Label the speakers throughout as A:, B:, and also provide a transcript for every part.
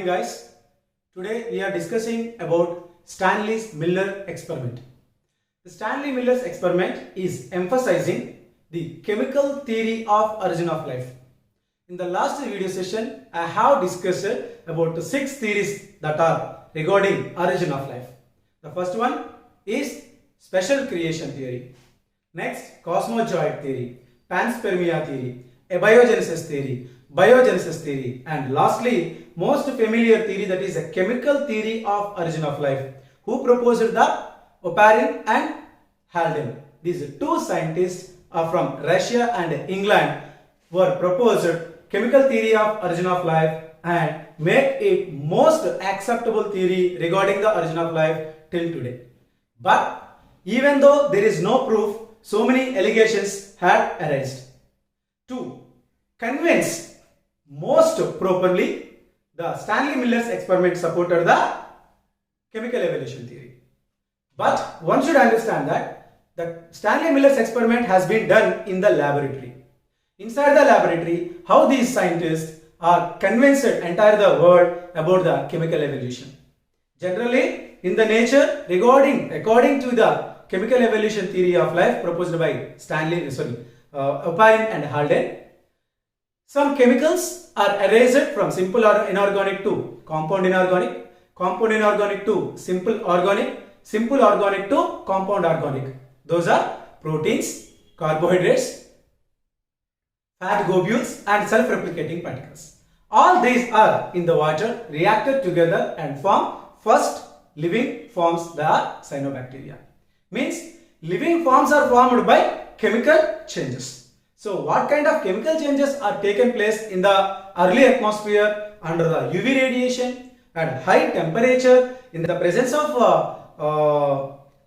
A: guys. Today we are discussing about Stanley Miller experiment. The Stanley Miller's experiment is emphasizing the chemical theory of origin of life. In the last video session, I have discussed about the 6 theories that are regarding origin of life. The first one is special creation theory. Next, cosmozoid theory, panspermia theory, abiogenesis theory, and lastly, most familiar theory, that is a chemical theory of origin of life. Who proposed the Oparin and Haldane? These two scientists are from Russia and England were proposed chemical theory of origin of life and make it most acceptable theory regarding the origin of life till today. But even though there is no proof, so many allegations had arisen. To convince most properly, the Stanley Miller's experiment supported the chemical evolution theory. But one should understand that the Stanley Miller's experiment has been done in the laboratory. Inside the laboratory, how these scientists are convinced entire the world about the chemical evolution. Generally, in the nature, according to the chemical evolution theory of life proposed by Oparin and Haldane, some chemicals are erased from simple or inorganic to compound inorganic to simple organic to compound organic. Those are proteins, carbohydrates, fat globules and self-replicating particles. All these are in the water, reacted together and form first living forms, the cyanobacteria. Means living forms are formed by chemical changes. So what kind of chemical changes are taken place in the early atmosphere under the UV radiation at high temperature in the presence of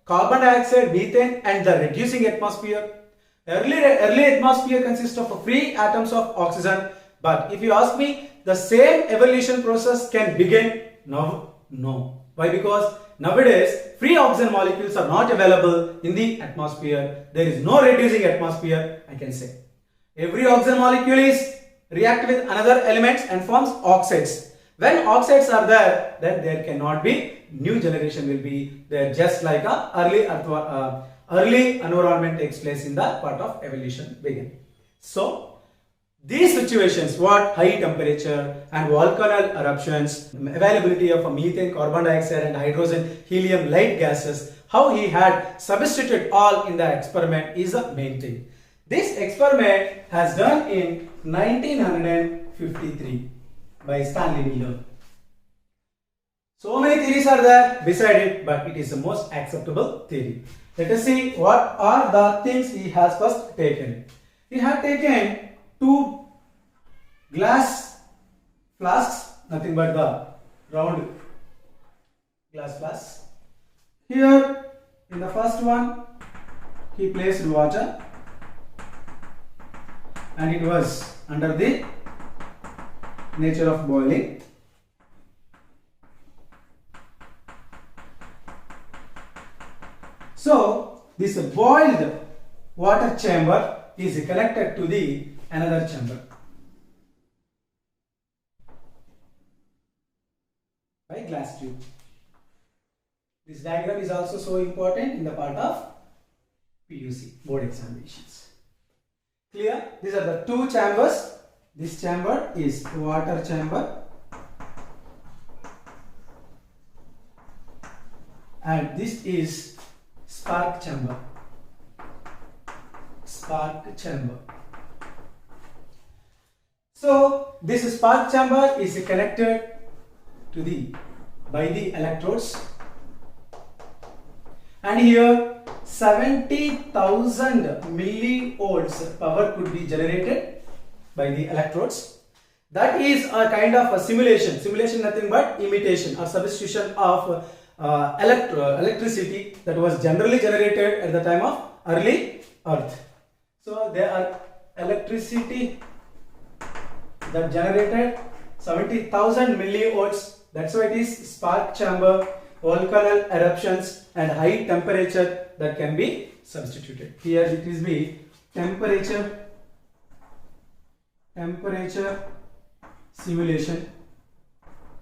A: carbon dioxide, methane and the reducing atmosphere. Early atmosphere consists of free atoms of oxygen, but if you ask me, the same evolution process can begin now? No. Why? Because nowadays free oxygen molecules are not available in the atmosphere. There is no reducing atmosphere, I can say. Every oxygen molecule is react with another elements and forms oxides. When oxides are there, then there cannot be new generation will be there, just like a early environment takes place in the part of evolution begin. So these situations, what high temperature and volcanic eruptions, availability of methane, carbon dioxide and hydrogen, helium, light gases, how he had substituted all in the experiment is the main thing. This experiment has done in 1953 by Stanley Miller. So many theories are there beside it, but it is the most acceptable theory. Let us see what are the things he has first taken. He had taken 2 glass flasks, nothing but the round glass flasks. Here in the first one he placed water and it was under the nature of boiling. So this boiled water chamber is connected to the another chamber by glass tube. This diagram is also so important in the part of PUC board examinations. Clear? These are the 2 chambers. This chamber is water chamber and this is spark chamber. So this spark chamber is connected to by the electrodes, and here 70,000 millivolts power could be generated by the electrodes. That is a kind of a simulation nothing but imitation or substitution of electricity that was generally generated at the time of early earth. So there are electricity that generated 70,000 millivolts. That's why it is spark chamber, volcanic eruptions and high temperature that can be substituted. Here it is the temperature simulation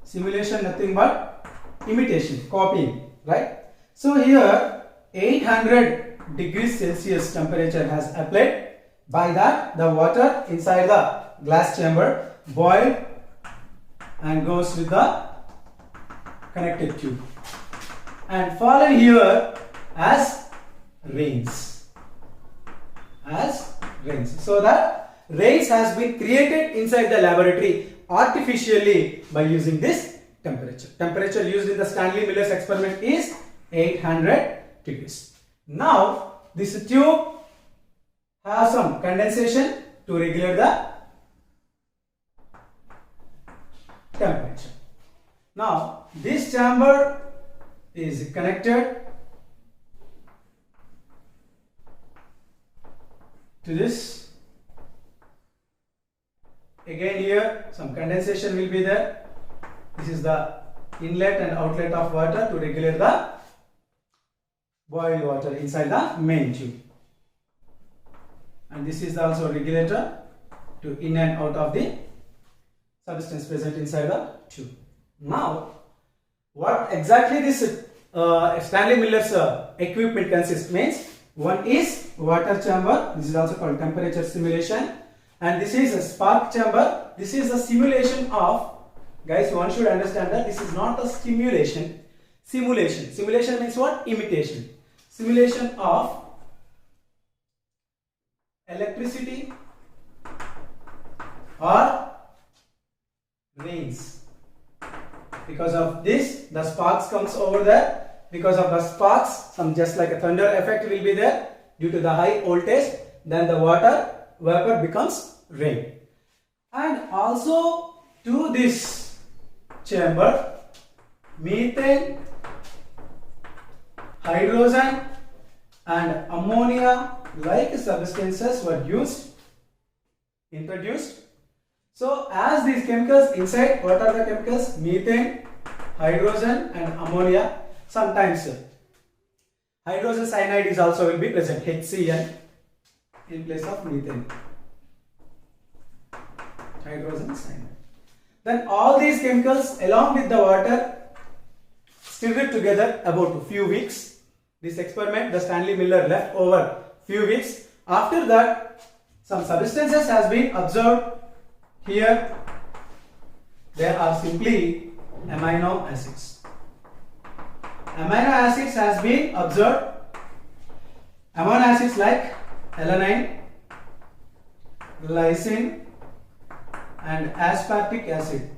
A: Simulation nothing but imitation, copying, right? So here 800 degrees Celsius temperature has applied. By that the water inside the glass chamber boil and goes with the connected tube and fallen here as rains. So that rains has been created inside the laboratory artificially by using this temperature. Temperature used in the Stanley Miller's experiment is 800 degrees. Now this tube has some condensation to regulate the temperature. Now this chamber is connected to this. Again here some condensation will be there. This is the inlet and outlet of water to regulate the boiled water inside the main tube. And this is also regulator to in and out of the substance present inside the tube. Now what exactly this Stanley Miller's equipment consists means, one is water chamber, this is also called temperature simulation, and this is a spark chamber. This is a simulation of, guys, one should understand that this is not a simulation. Simulation means what? Imitation. Simulation of electricity or rains. Because of this the sparks comes over there. Because of the sparks, some just like a thunder effect will be there due to the high voltage, then the water vapor becomes rain. And also to this chamber methane, hydrogen and ammonia like substances were introduced. So as these chemicals inside, what are the chemicals? Methane, hydrogen and ammonia. Sometimes hydrogen cyanide is also will be present, HCl in place of methane. Hydrogen cyanide. Then all these chemicals along with the water stirred together about a few weeks. This experiment the Stanley Miller left over few weeks. After that some substances has been observed. Here there are simply amino acids. Amino acids has been observed. Amino acids like alanine, glycine and aspartic acid.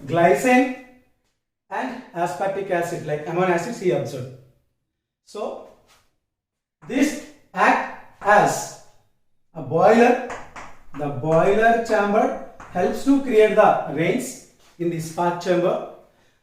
A: Glycine and aspartic acid like amino acids he observed. So this act as a boiler. The boiler chamber helps to create the rains in the spark chamber.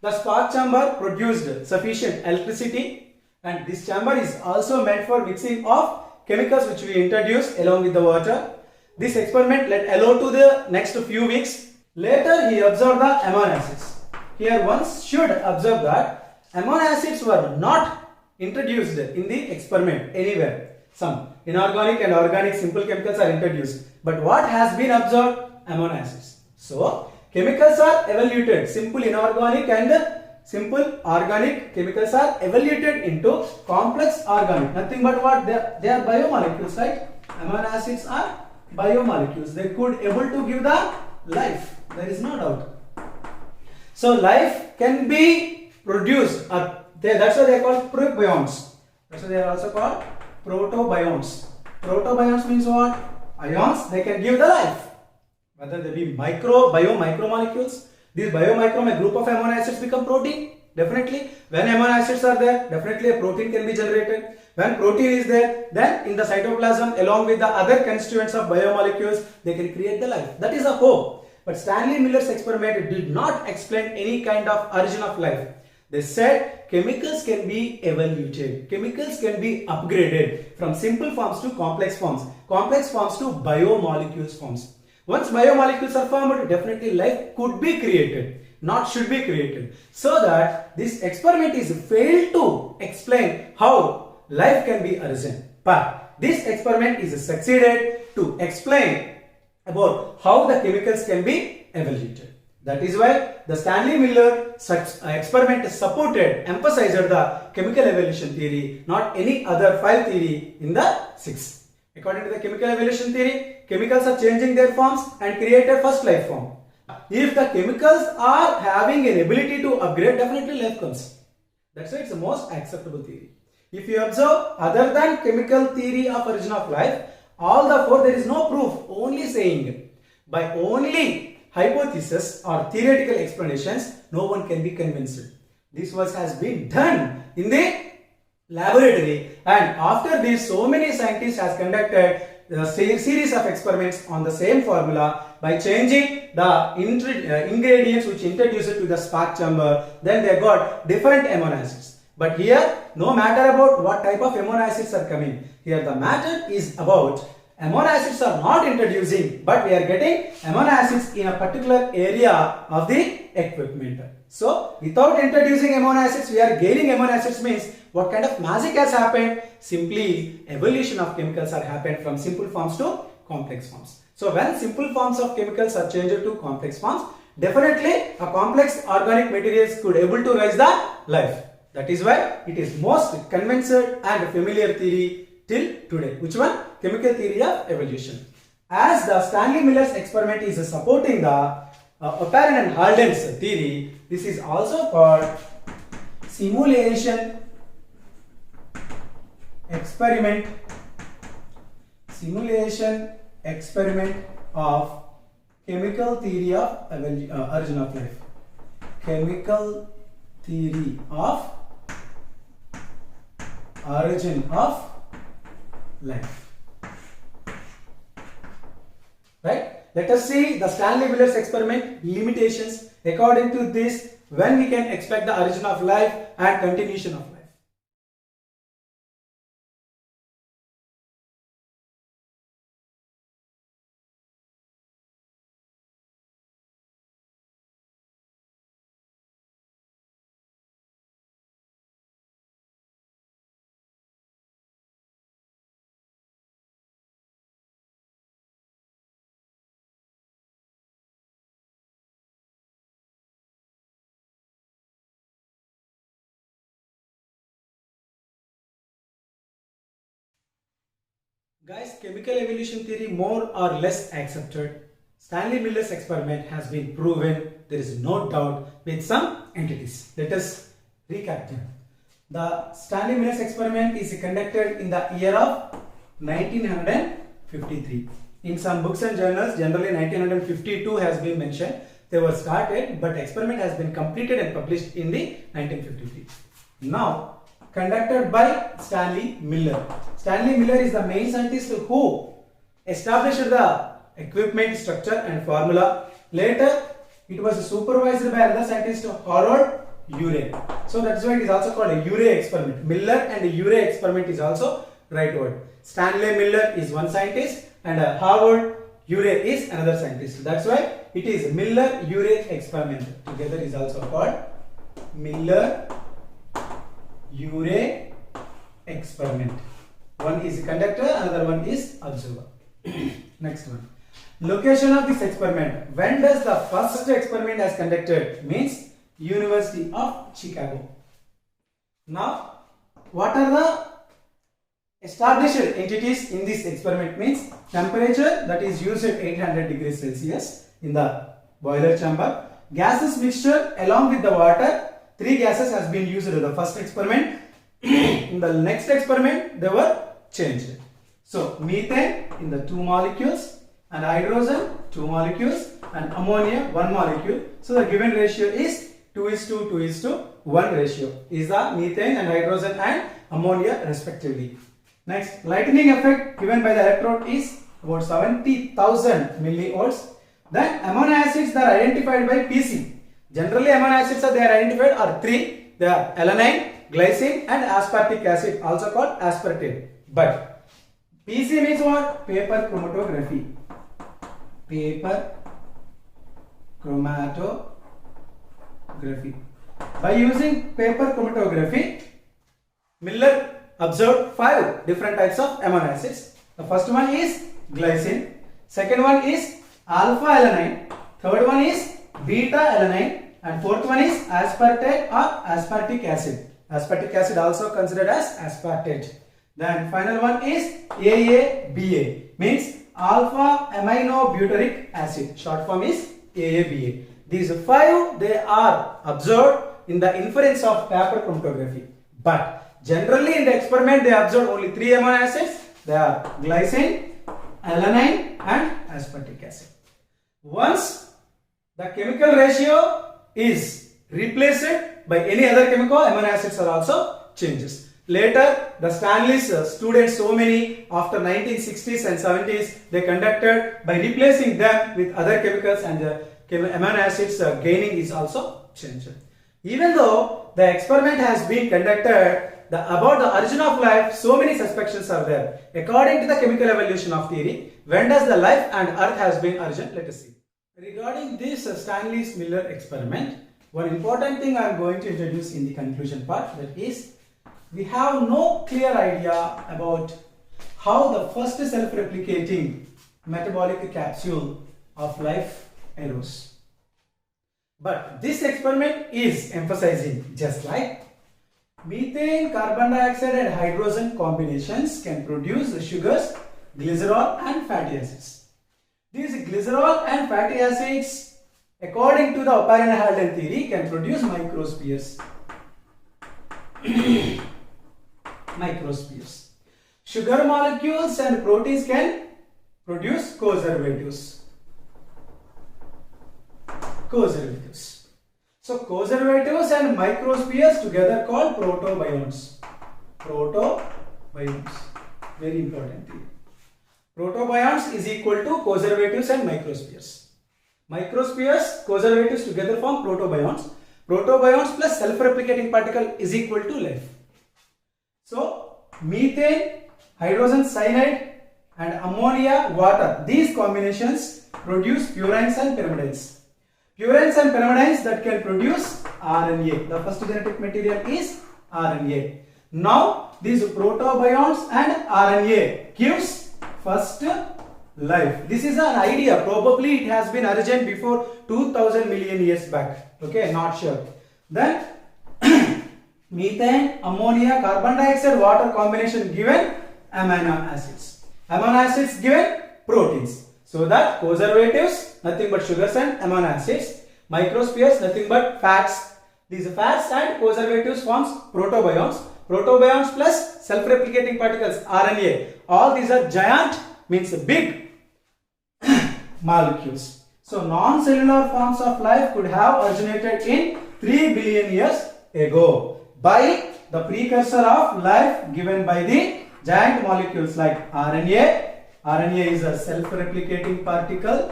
A: The spark chamber produced sufficient electricity, and this chamber is also meant for mixing of chemicals which we introduced along with the water. This experiment led alone to the next few weeks. Later he observed the amino acids. Here one should observe that amino acids were not introduced in the experiment anywhere. Some inorganic and organic simple chemicals are introduced. But what has been observed? Amino acids. So chemicals are evaluated. Simple inorganic and simple organic chemicals are evaluated into complex organic. Nothing but what? They are biomolecules, right? Amino acids are biomolecules. They could able to give the life. There is no doubt. So life can be produced. That's why they are called probionts. That's why they are also called protobionts. Protobionts means what? Ions. They can give the life. Whether they be macromolecules. These a group of amino acids become protein. Definitely. When amino acids are there, definitely a protein can be generated. When protein is there, then in the cytoplasm along with the other constituents of biomolecules, they can create the life. That is a hope. But Stanley Miller's experiment did not explain any kind of origin of life. They said chemicals can be evaluated. Chemicals can be upgraded from simple forms to complex forms. Complex forms to biomolecules forms. Once biomolecules are formed, definitely life could be created, not should be created. So that this experiment is failed to explain how life can be arisen. But this experiment is succeeded to explain about how the chemicals can be evaluated. That is why the Stanley Miller experiment supported, emphasized the chemical evolution theory, not any other 5 theory in the 6. According to the chemical evolution theory, chemicals are changing their forms and create a first life form. If the chemicals are having an ability to upgrade, definitely life comes. That's why it's the most acceptable theory. If you observe, other than chemical theory of origin of life, all the 4 there is no proof, only saying. By only hypothesis or theoretical explanations, no one can be convinced. This work has been done in the laboratory, and after this so many scientists has conducted a series of experiments on the same formula by changing the ingredients which introduced to the spark chamber. Then they got different amino acids. But here no matter about what type of amino acids are coming. Here the matter is about amino acids are not introducing, but we are getting amino acids in a particular area of the equipment. So without introducing amino acids, we are gaining amino acids means what kind of magic has happened? Simply evolution of chemicals are happened from simple forms to complex forms. So when simple forms of chemicals are changed to complex forms, definitely a complex organic materials could able to rise the life. That is why it is most convinced and familiar theory till today. Which one? Chemical theory of evolution. As the Stanley Miller's experiment is supporting the Oparin and Halden's theory, this is also called simulation experiment of chemical theory of origin of life. Chemical theory of origin of life. Right? Let us see the Stanley Miller's experiment limitations. According to this, when we can expect the origin of life and continuation of life. Guys, chemical evolution theory more or less accepted. Stanley Miller's experiment has been proven, there is no doubt, with some entities. Let us recap them. The Stanley Miller's experiment is conducted in the year of 1953. In some books and journals, generally 1952 has been mentioned. They were started, but experiment has been completed and published in the 1953. Now, conducted by Stanley Miller. Stanley Miller is the main scientist who established the equipment structure and formula. Later, it was supervised by another scientist, Harold Urey. So that's why it is also called a Urey experiment. Miller and Urey experiment is also right word. Stanley Miller is one scientist and Howard Urey is another scientist. That's why it is Miller-Urey experiment. Together is also called Miller-Urey experiment. One is conductor, another one is observer. Next one. Location of this experiment. When does the first experiment as conducted? Means University of Chicago. Now, what are the established entities in this experiment? Means temperature, that is used at 800 degrees Celsius in the boiler chamber. Gases mixture along with the water. 3 gases has been used in the first experiment. In the next experiment, they were changed. So, methane in the 2 molecules and hydrogen 2 molecules and ammonia 1 molecule. So, the given ratio is 2:1 ratio is the methane and hydrogen and ammonia respectively. Next, lightning effect given by the electrode is about 70,000 millivolts. Then amino acids that are identified by PC. Generally amino acids they are identified are 3. They are alanine, glycine and aspartic acid, also called aspartate. But PC means what? Paper chromatography. Paper chromatography. By using paper chromatography, Miller observed 5 different types of amino acids. The first one is glycine. second one is alpha alanine, third one is beta alanine, and fourth one is aspartate or aspartic acid. Aspartic acid also considered as aspartate. Then final one is AABA, means alpha aminobutyric acid. Short form is AABA. These five, they are observed in the inference of paper chromatography. But generally in the experiment they observed only 3 amino acids. They are glycine, alanine and aspartic acid. Once the chemical ratio is replaced by any other chemical, amino acids are also changes. Later, the Stanley's students, so many after 1960s and 70s, they conducted by replacing them with other chemicals, and the amino acids gaining is also changed. Even though the experiment has been conducted about the origin of life, so many suspicions are there. According to the chemical evolution of theory, when does the life and earth has been origin? Let us see. Regarding this Stanley's Miller experiment, one important thing I am going to introduce in the conclusion part, that is, we have no clear idea about how the first self-replicating metabolic capsule of life arose. But this experiment is emphasizing just like methane, carbon dioxide and hydrogen combinations can produce the sugars, glycerol and fatty acids. These glycerol and fatty acids, according to the Oparin-Haldane theory, can produce microspheres. Microspheres. Sugar molecules and proteins can produce conservatives. So conservatives and microspheres together called protobionts. Protobionts. Very important thing. Protobionts is equal to conservatives and microspheres. Microspheres, conservatives together form protobionts. Protobionts plus self-replicating particle is equal to life. So methane, hydrogen cyanide and ammonia, water, these combinations produce purines and pyrimidines. Purines and pyrimidines that can produce RNA. The first genetic material is RNA. Now these protobionts and RNA gives first life. This is an idea. Probably it has been origin before 2000 million years back. Okay, not sure. Then methane, ammonia, carbon dioxide, water combination given amino acids. Amino acids given proteins. So that conservatives, nothing but sugars and amino acids. Microspheres, nothing but fats. These fats and conservatives forms protobionts. Protobionts plus self-replicating particles, RNA. All these are giant, means big molecules. So non-cellular forms of life could have originated in 3 billion years ago by the precursor of life given by the giant molecules like RNA. RNA is a self-replicating particle.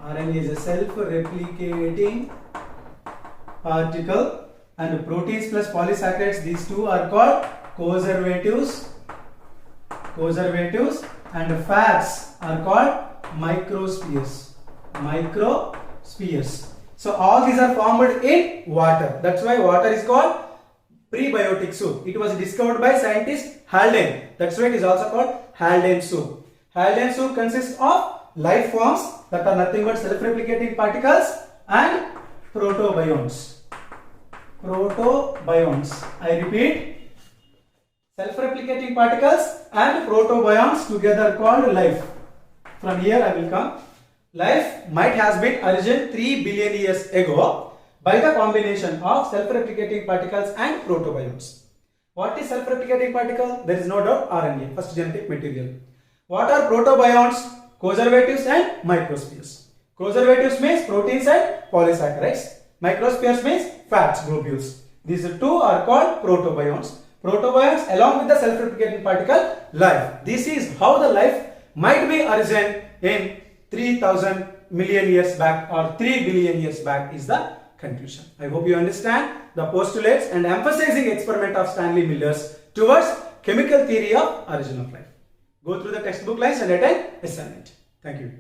A: RNA is a self-replicating particle, and proteins plus polysaccharides, these two are called conservatives. And fats are called microspheres. So all these are formed in water. That's why water is called prebiotic soup. It was discovered by scientist Haldane. That's why it is also called Haldane soup. Haldane soup consists of life forms that are nothing but self-replicating particles and protobionts. I repeat, self-replicating particles and protobionts together called life. From here I will come. Life might has been origin 3 billion years ago by the combination of self-replicating particles and protobionts. What is self-replicating particle? There is no doubt RNA, first genetic material. What are protobionts? Conservatives and microspheres. Conservatives means proteins and polysaccharides. Microspheres means fats, globules. These two are called protobionts. Protobionts along with the self-replicating particle, life. This is how the life might be origin in 3000 million years back or 3 billion years back is the conclusion. I hope you understand the postulates and emphasizing experiment of Stanley Miller's towards chemical theory of origin of life. Go through the textbook lines and attend assignment. Thank you.